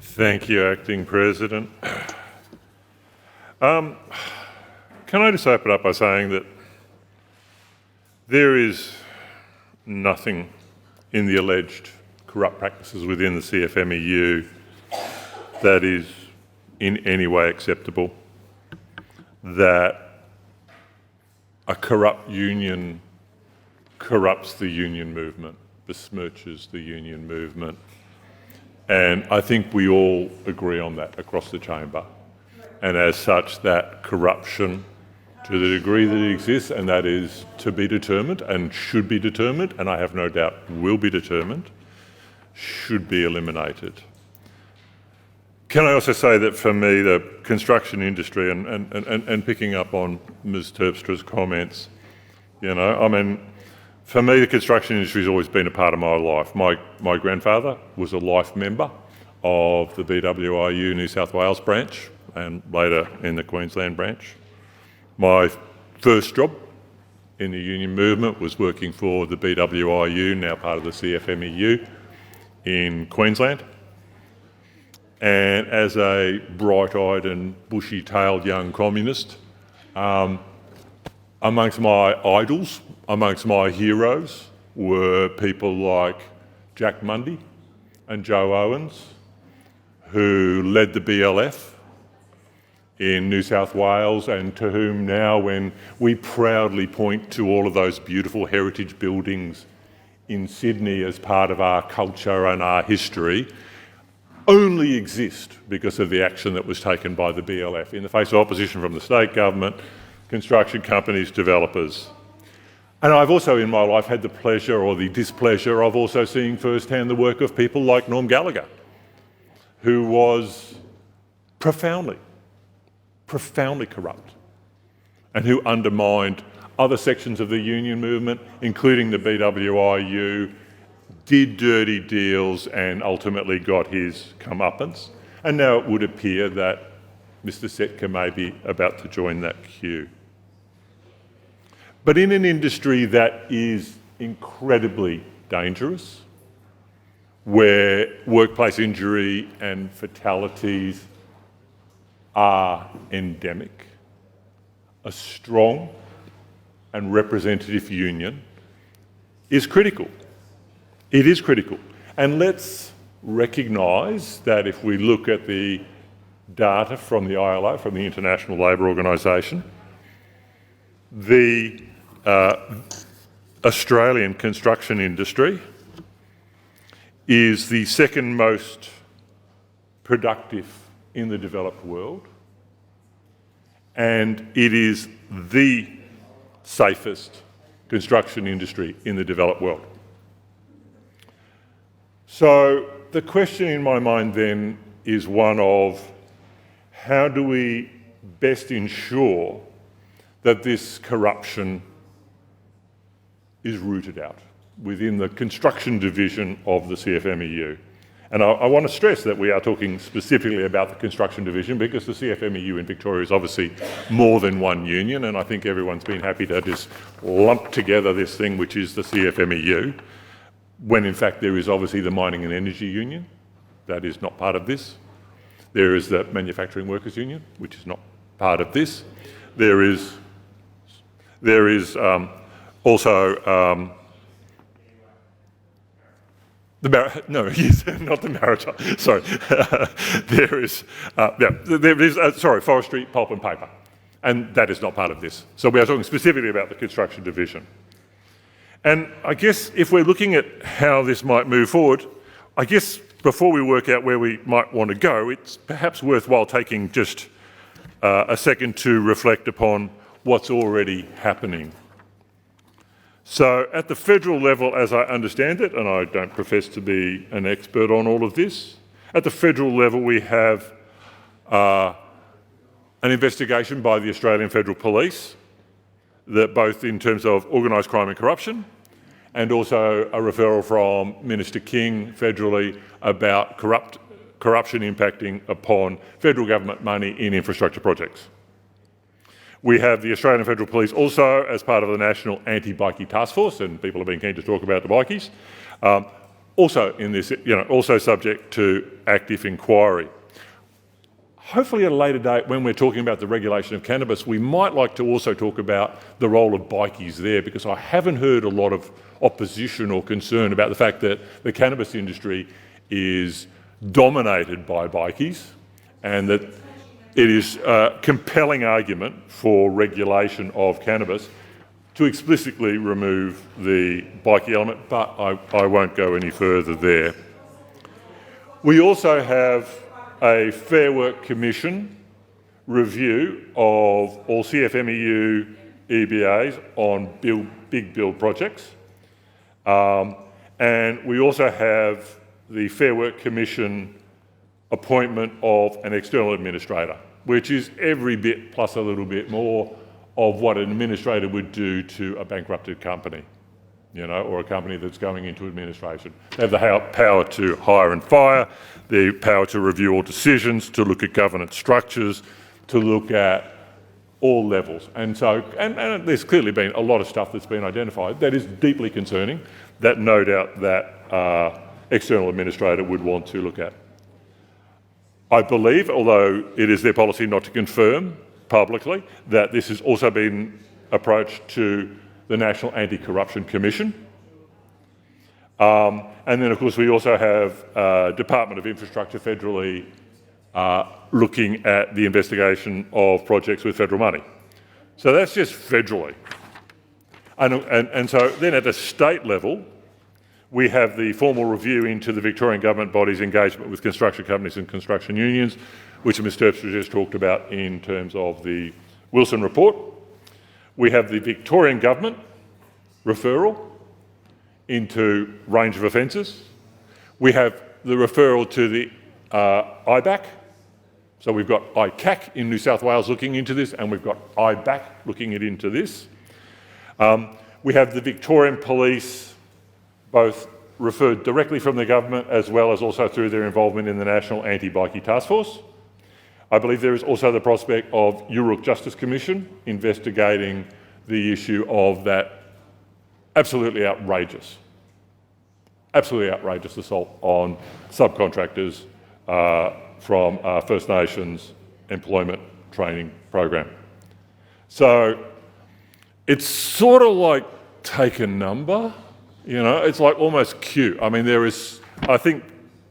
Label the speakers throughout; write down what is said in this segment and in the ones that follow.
Speaker 1: Thank you, Acting President. Can I just open up by saying that there is nothing in the alleged corrupt practices within the CFMEU that is in any way acceptable, that a corrupt union corrupts the union movement, besmirches the union movement. And I think we all agree on that across the chamber. And as such, that corruption, to the degree that it exists, and that is to be determined and should be determined, and I have no doubt will be determined, should be eliminated. Can I also say that for me, the construction industry, and picking up on Ms Terpstra's comments, for me, the construction industry has always been a part of my life. My grandfather was a life member of the BWIU New South Wales branch and later in the Queensland branch. My first job in the union movement was working for the BWIU, now part of the CFMEU, in Queensland. And as a bright-eyed and bushy-tailed young communist, amongst my idols, amongst my heroes, were people like Jack Mundy and Joe Owens, who led the BLF in New South Wales, and to whom now, when we proudly point to all of those beautiful heritage buildings in Sydney as part of our culture and our history, only exist because of the action that was taken by the BLF in the face of opposition from the state government, construction companies, developers. And I've also in my life had the pleasure or the displeasure of also seeing firsthand the work of people like Norm Gallagher, who was profoundly corrupt and who undermined other sections of the union movement, including the BWIU, did dirty deals and ultimately got his comeuppance. And now it would appear that Mr Setka may be about to join that queue. But in an industry that is incredibly dangerous, where workplace injury and fatalities are endemic, a strong and representative union is critical. It is critical. And let's recognise that if we look at the data from the ILO, from the International Labour Organisation, the Australian construction industry is the second most productive in the developed world, and it is the safest construction industry in the developed world. So the question in my mind then is one of how do we best ensure that this corruption is rooted out within the construction division of the CFMEU. And I want to stress that we are talking specifically about the construction division because the CFMEU in Victoria is obviously more than one union, and I think everyone's been happy to just lump together this thing which is the CFMEU, when in fact there is obviously the Mining and Energy Union, that is not part of this. There is the Manufacturing Workers Union, which is not part of this. There is also not the maritime. Sorry, there is forestry, pulp and paper, and that is not part of this. So we are talking specifically about the construction division. And I guess if we're looking at how this might move forward, I guess before we work out where we might want to go, it's perhaps worthwhile taking just a second to reflect upon what's already happening. So at the federal level, as I understand it, and I don't profess to be an expert on all of this, at the federal level we have an investigation by the Australian Federal Police, that both in terms of organised crime and corruption, and also a referral from Minister King federally about corruption impacting upon federal government money in infrastructure projects. We have the Australian Federal Police also as part of the National Anti-Bikie Task Force, and people have been keen to talk about the bikies, also in this, also subject to active inquiry. Hopefully at a later date, when we're talking about the regulation of cannabis, we might like to also talk about the role of bikies there, because I haven't heard a lot of opposition or concern about the fact that the cannabis industry is dominated by bikies, and that it is a compelling argument for regulation of cannabis to explicitly remove the bikie element, but I won't go any further there. We also have a Fair Work Commission review of all CFMEU EBAs on big build projects. And we also have the Fair Work Commission appointment of an external administrator, which is every bit plus a little bit more of what an administrator would do to a bankrupted company, or a company that's going into administration. They have the power to hire and fire, the power to review all decisions, to look at governance structures, to look at all levels. And so, and there's clearly been a lot of stuff that's been identified that is deeply concerning, that no doubt that external administrator would want to look at. I believe, although it is their policy not to confirm publicly, that this has also been approached to the National Anti-Corruption Commission. And then, of course, we also have Department of Infrastructure federally looking at the investigation of projects with federal money. So that's just federally. And so then at the state level, we have the formal review into the Victorian government body's engagement with construction companies and construction unions, which Ms Terpstra just talked about in terms of the Wilson report. We have the Victorian government referral into range of offences. We have the referral to the IBAC. So we've got ICAC in New South Wales looking into this, and we've got IBAC looking into this. We have the Victorian Police both referred directly from the government as well as also through their involvement in the National Anti-Bikie Task Force. I believe there is also the prospect of Uruk Justice Commission investigating the issue of that absolutely outrageous assault on subcontractors from First Nations employment training program. So it's sort of like take a number, it's like almost Q. I mean, there is, I think,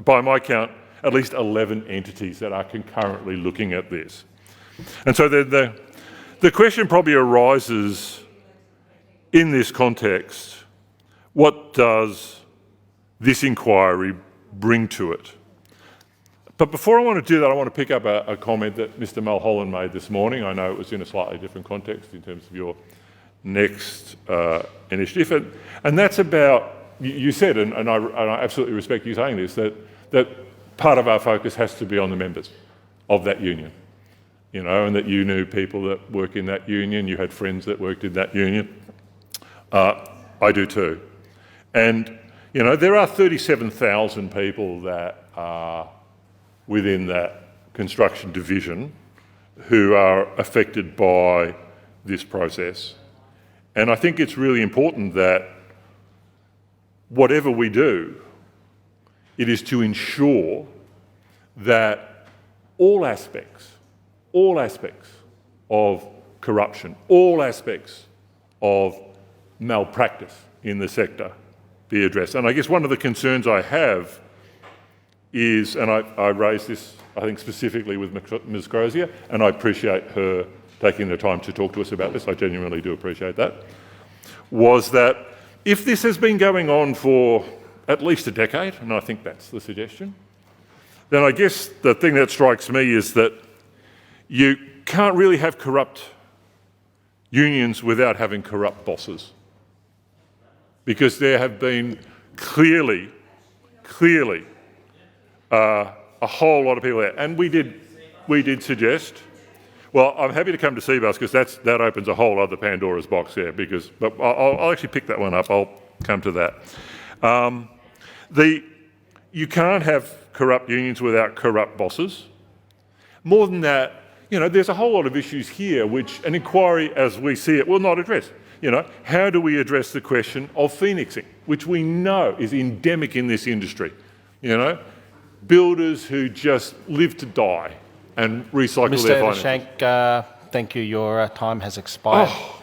Speaker 1: by my count, at least 11 entities that are concurrently looking at this. And so the question probably arises in this context, what does this inquiry bring to it? But before I want to do that, I want to pick up a comment that Mr Mulholland made this morning. I know it was in a slightly different context in terms of your next initiative. And that's about, you said, and I absolutely respect you saying this, that part of our focus has to be on the members of that union, and that you knew people that work in that union, you had friends that worked in that union. I do too. And, there are 37,000 people that are within that construction division who are affected by this process. And I think it's really important that whatever we do, it is to ensure that all aspects of corruption, all aspects of malpractice in the sector be addressed. And I guess one of the concerns I have is, and I raised this, I think, specifically with Ms Crozier, and I appreciate her taking the time to talk to us about this, I genuinely do appreciate that, was that if this has been going on for at least a decade, and I think that's the suggestion, then I guess the thing that strikes me is that you can't really have corrupt unions without having corrupt bosses. Because there have been clearly a whole lot of people there. And we did suggest, well, I'm happy to come to CBUS because that opens a whole other Pandora's box there, but I'll actually pick that one up, I'll come to that. You can't have corrupt unions without corrupt bosses. More than that, there's a whole lot of issues here which an inquiry, as we see it, will not address. You know, how do we address the question of phoenixing, which we know is endemic in this industry? You know, builders who just live to die and recycle their finances.
Speaker 2: Mr. Ettershank, thank you. Your time has expired.
Speaker 1: Oh.